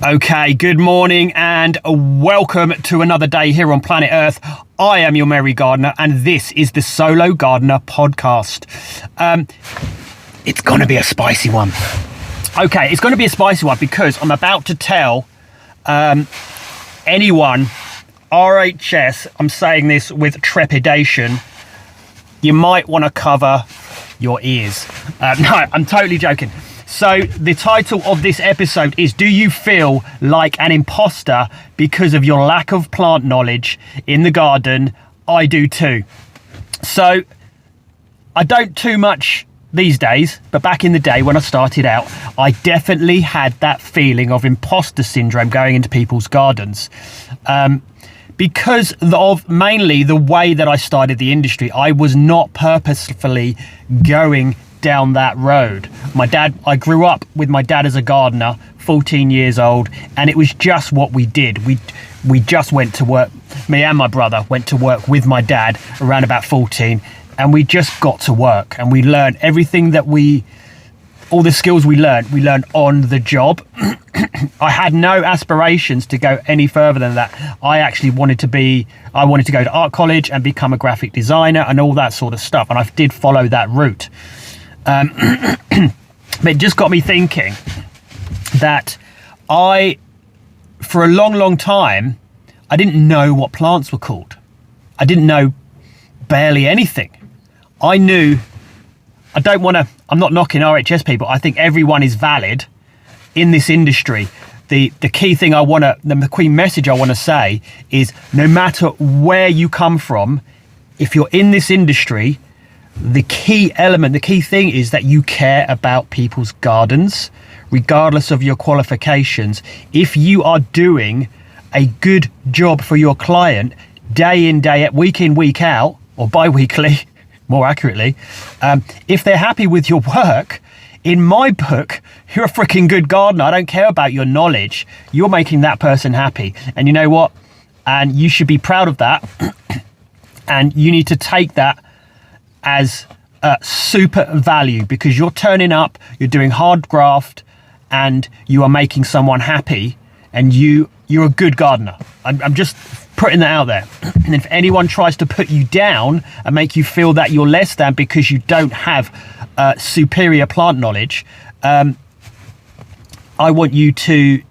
Okay, good morning and welcome to another day here on planet Earth. I am your Merry Gardener and this is the Solo Gardener podcast. It's going to be a spicy one. Okay, it's going to be a spicy one because I'm about to tell anyone, RHS, I'm saying this with trepidation, you might want to cover your ears. No, I'm totally joking. So the title of this episode is, do you feel like an imposter because of your lack of plant knowledge in the garden? I do too. So I don't too much these days, but back in the day when I started out, I definitely had that feeling of imposter syndrome going into people's gardens. Because of mainly the way that I started the industry, I was not purposefully going down that road. I grew up with my dad as a gardener, 14 years old, and it was just what we did. We just went to work, me and my brother went to work with my dad around about 14, and we just got to work and we learned everything that all the skills we learned on the job. I had no aspirations to go any further than that. I wanted to go to art college and become a graphic designer and all that sort of stuff, and I did follow that route. But it just got me thinking that for a long time, I didn't know what plants were called. I didn't know barely anything. I'm not knocking RHS people. I think everyone is valid in this industry. The key thing the key message I want to say is, no matter where you come from, if you're in this industry, the key thing is that you care about people's gardens, regardless of your qualifications. If you are doing a good job for your client day in, day out, week in, week out, or bi-weekly, more accurately, if they're happy with your work, in my book, you're a freaking good gardener. I don't care about your knowledge. You're making that person happy. And you know what? And you should be proud of that. And you need to take that as super value, because you're turning up, you're doing hard graft, and you are making someone happy, and you're a good gardener. I'm just putting that out there. And if anyone tries to put you down and make you feel that you're less than because you don't have superior plant knowledge, I want you to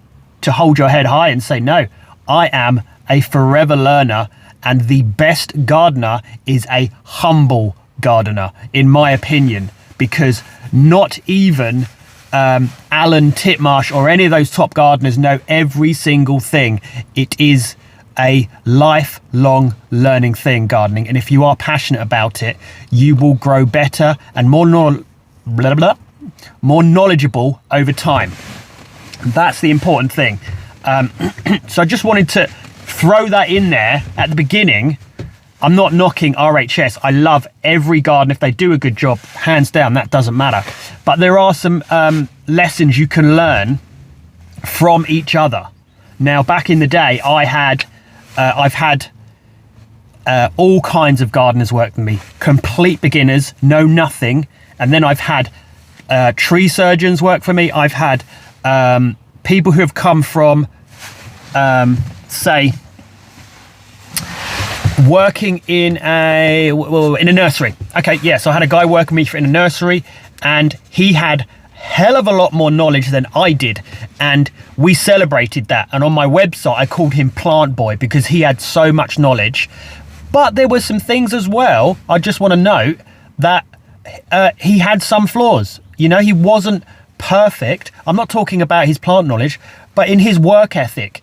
hold your head high and say, no, I am a forever learner, and the best gardener is a humble gardener, in my opinion, because not even Alan Titmarsh or any of those top gardeners know every single thing. It is a lifelong learning thing, gardening, and if you are passionate about it, you will grow better and more knowledgeable over time. That's the important thing. So I just wanted to throw that in there at the beginning. I'm not knocking RHS. I love every garden. If they do a good job, hands down, that doesn't matter. But there are some lessons you can learn from each other. Now, back in the day, I've had all kinds of gardeners work with me. Complete beginners, know nothing. And then I've had tree surgeons work for me. I've had people who have come from, say, working in a nursery. Okay, yeah, so I had a guy working with me in a nursery, and he had hell of a lot more knowledge than I did, and we celebrated that. And on my website, I called him Plant Boy because he had so much knowledge. But there were some things as well, I just want to note, that he had some flaws. You know, he wasn't perfect. I'm not talking about his plant knowledge, but in his work ethic,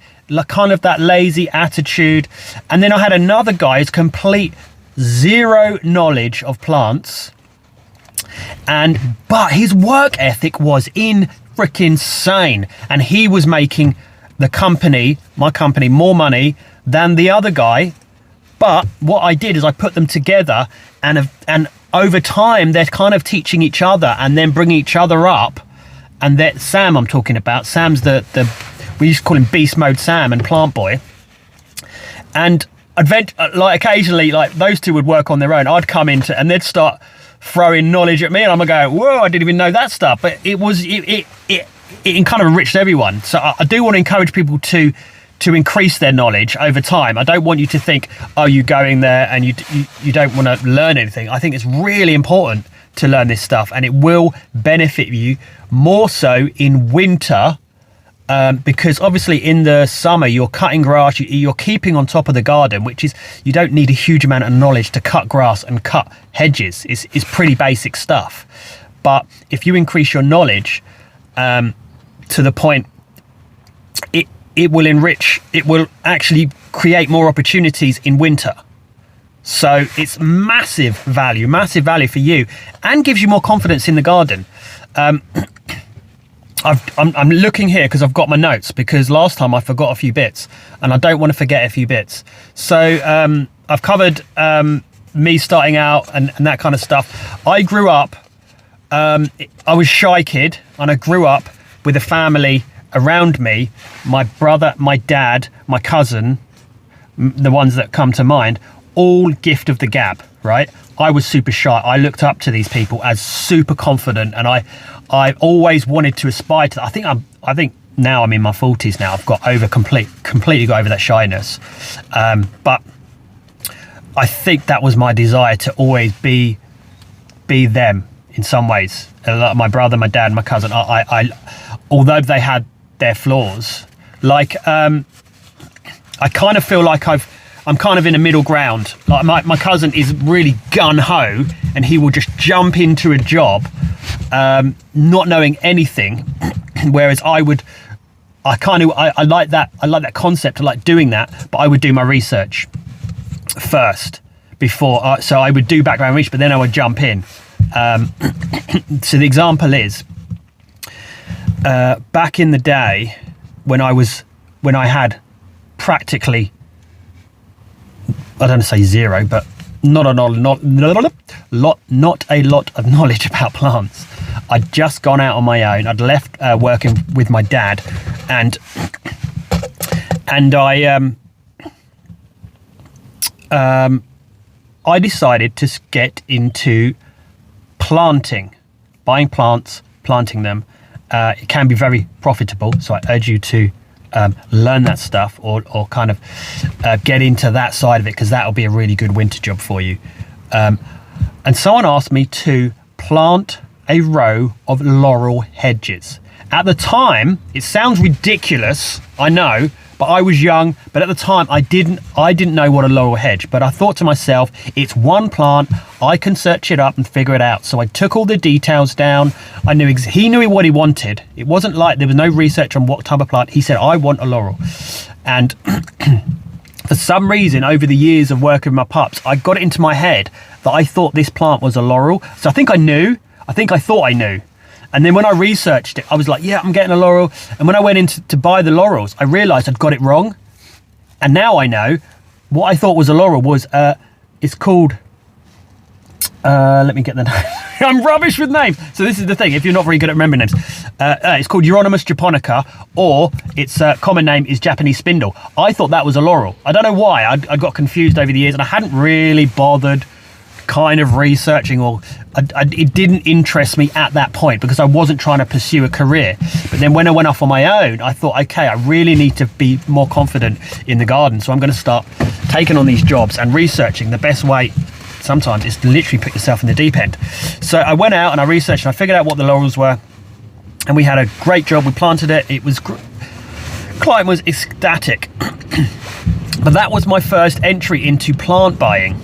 kind of that lazy attitude. And then I had another guy who's complete zero knowledge of plants, but his work ethic was freaking insane, and he was making my company more money than the other guy. But what I did is I put them together, and over time they're kind of teaching each other and then bringing each other up. And that Sam I'm talking about, Sam's we used to call him Beast Mode Sam and Plant Boy. And occasionally, those two would work on their own. I'd come into, and they'd start throwing knowledge at me, and I'm gonna go, whoa, I didn't even know that stuff. But it it kind of enriched everyone. So I do want to encourage people to increase their knowledge over time. I don't want you to think, oh, you're going there and you don't want to learn anything. I think it's really important to learn this stuff, and it will benefit you more so in winter, because obviously in the summer you're cutting grass, you're keeping on top of the garden, which is, you don't need a huge amount of knowledge to cut grass and cut hedges. It's pretty basic stuff. But if you increase your knowledge to the point, it will enrich, it will actually create more opportunities in winter. So it's massive value for you, and gives you more confidence in the garden. I'm looking here because I've got my notes, because last time I forgot a few bits and I don't want to forget a few bits. So I've covered me starting out and that kind of stuff. I grew up, I was a shy kid, and I grew up with a family around me. My brother, my dad, my cousin, the ones that come to mind, all gift of the gab, right? I was super shy. I looked up to these people as super confident, and I always wanted to aspire to that. I think now I'm in my 40s now. I've got completely got over that shyness. But I think that was my desire, to always be them in some ways. My brother, my dad, my cousin, I although they had their flaws, like I kind of feel like I'm kind of in a middle ground. Like my cousin is really gun-ho, and he will just jump into a job not knowing anything, whereas I like that concept. I like doing that, but I would do my research first before, so I would do background research, but then I would jump in. So the example is, back in the day when I had practically, I don't want to say zero, but not a lot of knowledge about plants. I'd just gone out on my own. I'd left working with my dad, and I decided to get into planting, buying plants, planting them. It can be very profitable, so I urge you to learn that stuff, or kind of get into that side of it, because that'll be a really good winter job for you. And someone asked me to plant a row of laurel hedges. At the time, it sounds ridiculous, I know, but I was young. But at the time, I didn't know what a laurel hedge. But I thought to myself, it's one plant. I can search it up and figure it out. So I took all the details down. I knew he knew what he wanted. It wasn't like there was no research on what type of plant. He said, I want a laurel. And for some reason, over the years of working with my pups, I got it into my head that I thought this plant was a laurel. So I think I thought I knew. And then when I researched it, I was like, yeah, I'm getting a laurel. And when I went in to buy the laurels, I realized I'd got it wrong. And now I know what I thought was a laurel was, it's called, let me get the name. I'm rubbish with names. So this is the thing, if you're not very good at remembering names. It's called Euonymus japonica, or its common name is Japanese spindle. I thought that was a laurel. I don't know why. I got confused over the years, and I hadn't really bothered kind of researching, or it didn't interest me at that point, because I wasn't trying to pursue a career. But then when I went off on my own, I thought, okay, I really need to be more confident in the garden. So I'm going to start taking on these jobs and researching. The best way sometimes is to literally put yourself in the deep end. So I went out and I researched, and I figured out what the laurels were, and we had a great job. We planted it. It was client was ecstatic. But that was my first entry into plant buying.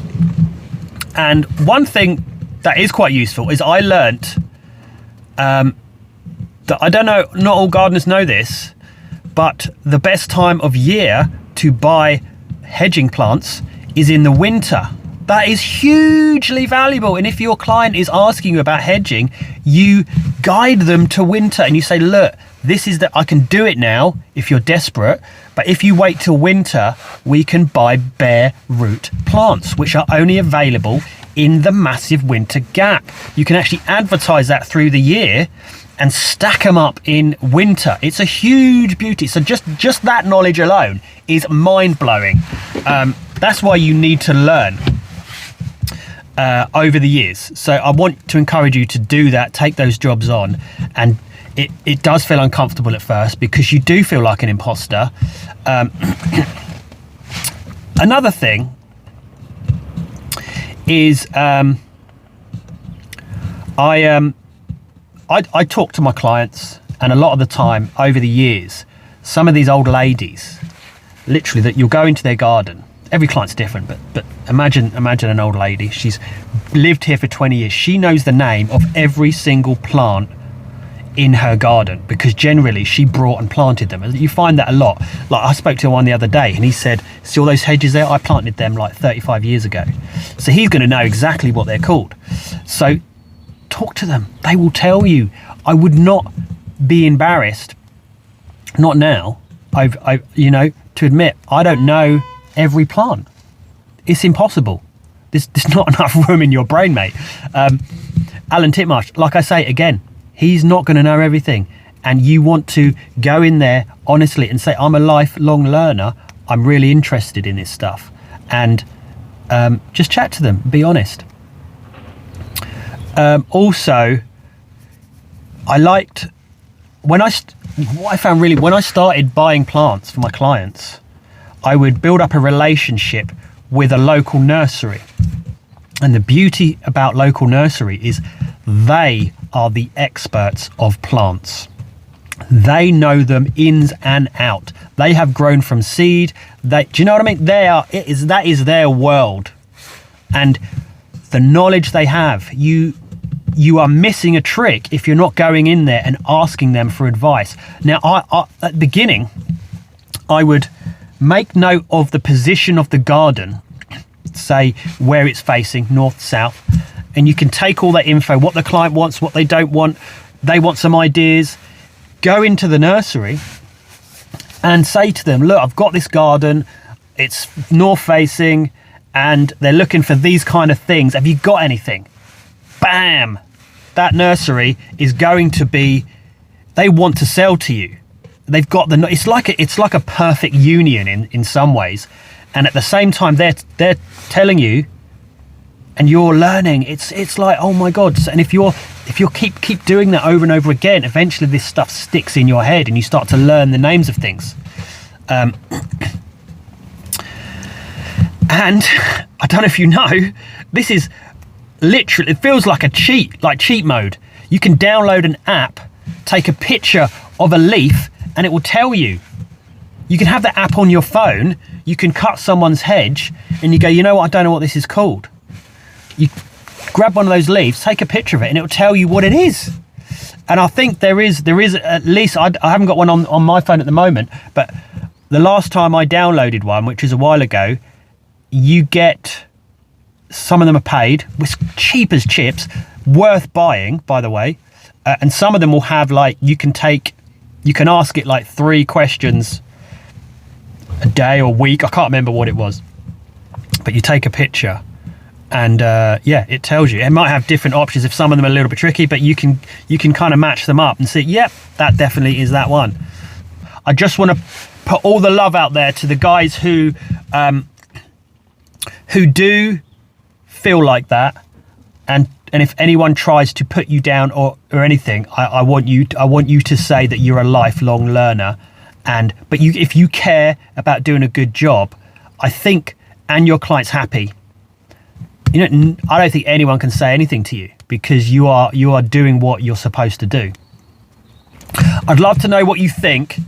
And one thing that is quite useful is I learnt that, I don't know, not all gardeners know this, but the best time of year to buy hedging plants is in the winter. That is hugely valuable. And if your client is asking you about hedging, you guide them to winter and you say, look, this is I can do it now if you're desperate, but if you wait till winter, we can buy bare root plants, which are only available in the massive winter gap. You can actually advertise that through the year and stack them up in winter. It's a huge beauty. So just that knowledge alone is mind-blowing. That's why you need to learn over the years. So I want to encourage you to do that, take those jobs on, and it does feel uncomfortable at first because you do feel like an imposter. Another thing is I talk to my clients, and a lot of the time over the years, some of these old ladies, literally, that you'll go into their garden. Every client's different, but imagine an old lady. She's lived here for 20 years. She knows the name of every single plant in her garden because generally she brought and planted them. You find that a lot. Like, I spoke to one the other day and he said, see all those hedges there? I planted them like 35 years ago. So he's going to know exactly what they're called. So talk to them. They will tell you. I would not be embarrassed, not now, to admit I don't know every plant. It's impossible. There's not enough room in your brain, mate. Alan Titmarsh, like I say again, he's not going to know everything, and you want to go in there honestly and say, I'm a lifelong learner, I'm really interested in this stuff, and just chat to them, be honest. Also, I liked when I started buying plants for my clients, I would build up a relationship with a local nursery. And the beauty about local nursery is they are the experts of plants. They know them ins and out. They have grown from seed. Do you know what I mean? That is their world. And the knowledge they have, you are missing a trick if you're not going in there and asking them for advice. Now, I at the beginning, I would make note of the position of the garden, say where it's facing, north, south, and you can take all that info, what the client wants, what they don't want, they want some ideas, go into the nursery and say to them, look, I've got this garden, it's north facing, and they're looking for these kind of things. Have you got anything? Bam! That nursery is going to be, they want to sell to you. They've got it's like a perfect union in some ways, and at the same time they're telling you, and you're learning. It's like, oh my god! And if you keep doing that over and over again, eventually this stuff sticks in your head, and you start to learn the names of things. And I don't know if you know, this is literally, it feels like cheat mode. You can download an app, take a picture of a leaf, and it will tell you. You can have the app on your phone, you can cut someone's hedge, and you go, you know what, I don't know what this is called. You grab one of those leaves, take a picture of it, and it will tell you what it is. And I think there is at least, I haven't got one on my phone at the moment, but the last time I downloaded one, which is a while ago, you get, some of them are paid, it's cheap as chips, worth buying, by the way, and some of them will have, like, you can ask it like 3 questions a day or week, I can't remember what it was, but you take a picture and it tells you. It might have different options if some of them are a little bit tricky, but you can kind of match them up and see, yep, that definitely is that one. I just want to put all the love out there to the guys who do feel like that, and if anyone tries to put you down or anything, I want you to say that you're a lifelong learner, but if you care about doing a good job, I think, and your client's happy, I don't think anyone can say anything to you, because you are doing what you're supposed to do. I'd love to know what you think.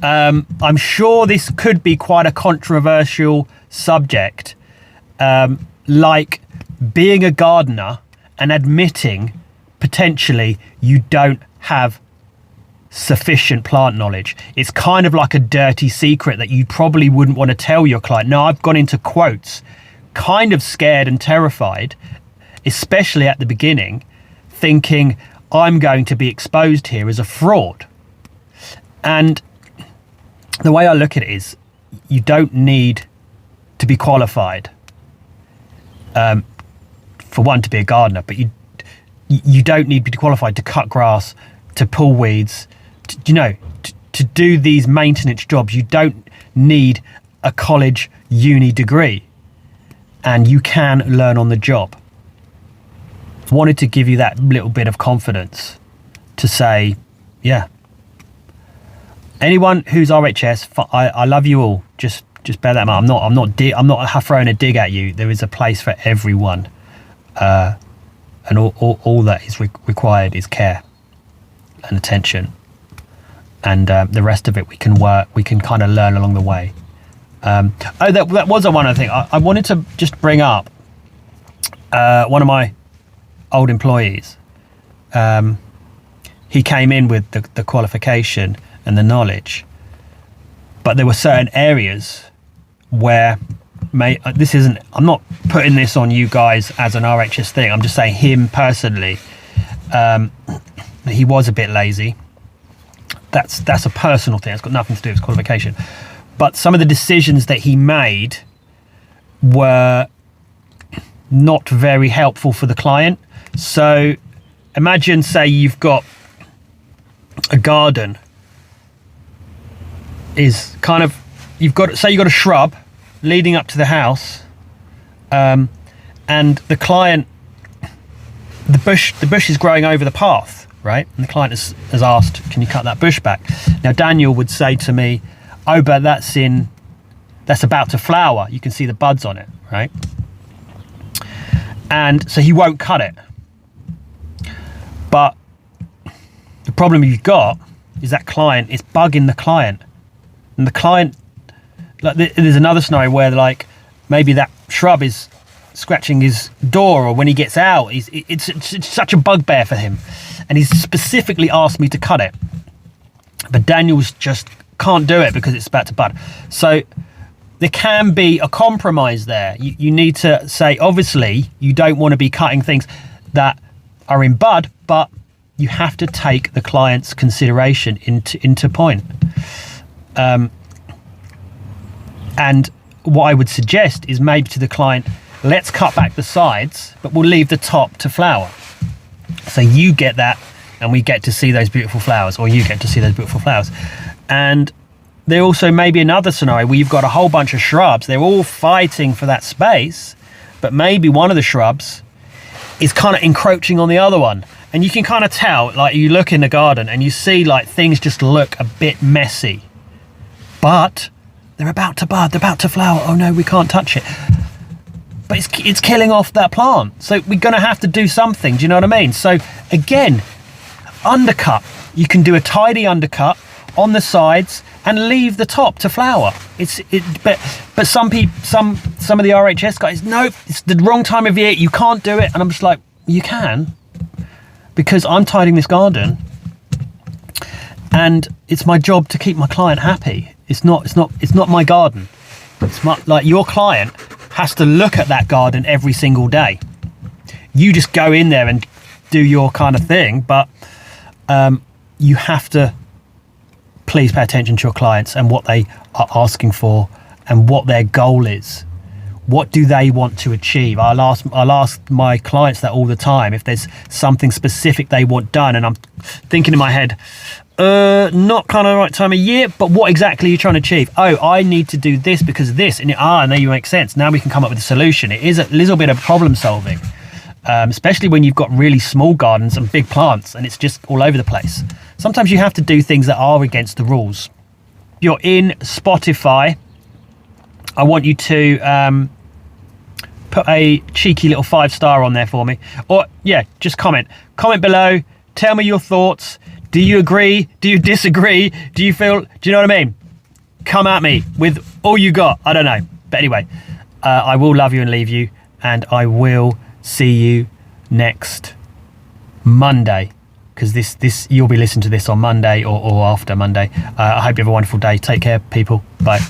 I'm sure this could be quite a controversial subject, like being a gardener and admitting potentially you don't have sufficient plant knowledge. It's kind of like a dirty secret that you probably wouldn't want to tell your client. Now, I've gone into quotes, kind of scared and terrified, especially at the beginning, thinking I'm going to be exposed here as a fraud. And the way I look at it is, you don't need to be qualified, for one, to be a gardener, but you don't need to be qualified to cut grass, to pull weeds, to do these maintenance jobs. You don't need a college uni degree, and you can learn on the job. Wanted to give you that little bit of confidence to say, yeah. Anyone who's RHS, I love you all. Just bear that in mind. I'm not throwing a dig at you. There is a place for everyone, and all that is required is care and attention, and the rest of it we can kind of learn along the way. That was one other thing I wanted to just bring up. One of my old employees, he came in with the qualification and the knowledge, but there were certain areas where I'm not putting this on you guys as an RHS thing, I'm just saying him personally, he was a bit lazy. That's a personal thing, it's got nothing to do with his qualification, but some of the decisions that he made were not very helpful for the client. So imagine, say you've got a garden, is kind of, you've got a shrub leading up to the house, and the client, the bush is growing over the path, right? And the client has asked, can you cut that bush back? Now Daniel would say to me, oh, but that's about to flower, you can see the buds on it, right? And so he won't cut it. But the problem you've got is that client is bugging the client. And the client, like, there's another scenario where, like, maybe that shrub is scratching his door, or when he gets out, it's such a bugbear for him. And he's specifically asked me to cut it. But Daniel's just can't do it because it's about to bud. So there can be a compromise there. You need to say, obviously, you don't want to be cutting things that are in bud, but you have to take the client's consideration into point. And what I would suggest is maybe to the client, let's cut back the sides, but we'll leave the top to flower. So you get that, and we get to see those beautiful flowers, or you get to see those beautiful flowers. And there also may be another scenario where you've got a whole bunch of shrubs, they're all fighting for that space, but maybe one of the shrubs is kind of encroaching on the other one. And you can kind of tell, like, you look in the garden and you see, like, things just look a bit messy, but they're about to bud, they're about to flower. Oh no, we can't touch it. But it's killing off that plant. So we're gonna have to do something, do you know what I mean? So again, undercut. You can do a tidy undercut on the sides and leave the top to flower. But some of the RHS guys, no, it's the wrong time of year, you can't do it. And I'm just like, you can, because I'm tidying this garden and it's my job to keep my client happy. It's not my garden. It's like, your client has to look at that garden every single day. You just go in there and do your kind of thing, but you have to please pay attention to your clients and what they are asking for and what their goal is. What do they want to achieve? I'll ask my clients that all the time, if there's something specific they want done, and I'm thinking in my head, not kind of the right time of year, but what exactly are you trying to achieve? Oh, I need to do this because of this, and there you make sense. Now we can come up with a solution. It is a little bit of problem solving, especially when you've got really small gardens and big plants and it's just all over the place. Sometimes you have to do things that are against the rules. If you're in Spotify, I want you to put a cheeky little 5-star on there for me, or yeah, just comment below, tell me your thoughts. Do you agree? Do you disagree? Do you know what I mean? Come at me with all you got. I don't know, but anyway, I will love you and leave you, and I will see you next Monday, because this you'll be listening to this on Monday or after Monday. I hope you have a wonderful day. Take care, people. Bye.